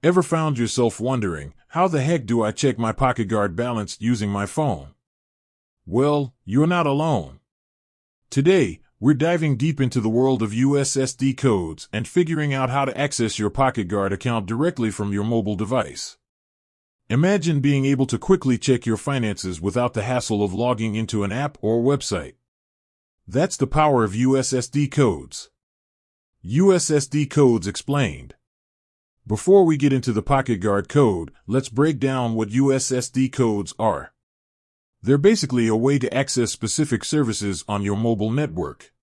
Ever found yourself wondering, how the heck do I check my Pocketguard balance using my phone? Well, you're not alone. Today, we're diving deep into the world of USSD codes and figuring out how to access your Pocketguard account directly from your mobile device. Imagine being able to quickly check your finances without the hassle of logging into an app or website. That's the power of USSD codes. USSD codes explained. Before we get into the Pocketguard code, let's break down what USSD codes are. They're basically a way to access specific services on your mobile network.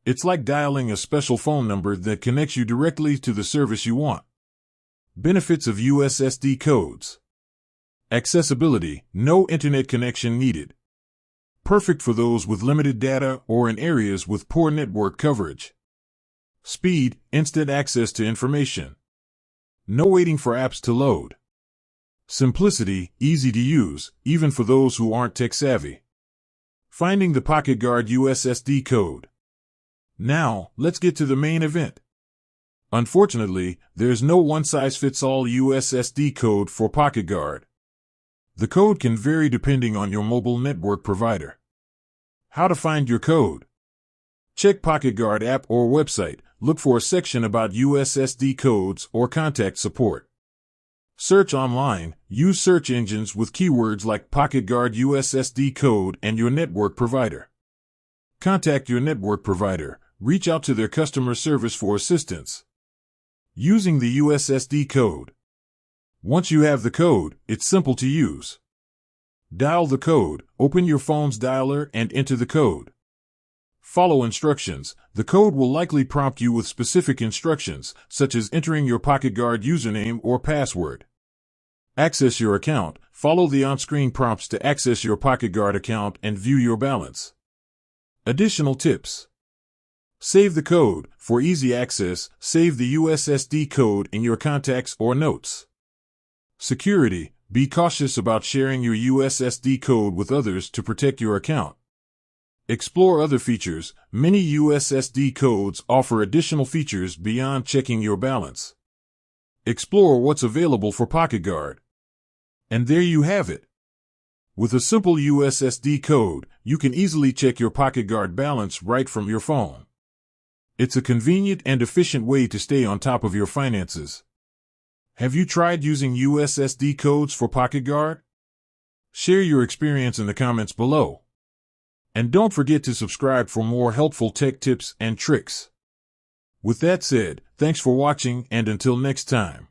It's like dialing a special phone number that connects you directly to the service you want. Benefits of USSD codes. Accessibility, no internet connection needed. Perfect for those with limited data or in areas with poor network coverage. Speed, instant access to information. No waiting for apps to load. Simplicity, easy to use, even for those who aren't tech-savvy. Finding the Pocketguard USSD code. Now, let's get to the main event. Unfortunately, there's no one-size-fits-all USSD code for Pocketguard. The code can vary depending on your mobile network provider. How to find your code. Check Pocketguard app or website, look for a section about USSD codes or contact support. Search online, use search engines with keywords like Pocketguard USSD code and your network provider. Contact your network provider, reach out to their customer service for assistance. Using the USSD code. Once you have the code, it's simple to use. Dial the code, open your phone's dialer and enter the code. Follow instructions. The code will likely prompt you with specific instructions, such as entering your Pocketguard username or password. Access your account. Follow the on-screen prompts to access your Pocketguard account and view your balance. Additional tips. Save the code. For easy access, save the USSD code in your contacts or notes. Security. Be cautious about sharing your USSD code with others to protect your account. Explore other features. Many USSD codes offer additional features beyond checking your balance. Explore what's available for Pocketguard. And there you have it. With a simple USSD code, you can easily check your Pocketguard balance right from your phone. It's a convenient and efficient way to stay on top of your finances. Have you tried using USSD codes for Pocketguard? Share your experience in the comments below. And don't forget to subscribe for more helpful tech tips and tricks. With that said, thanks for watching and until next time.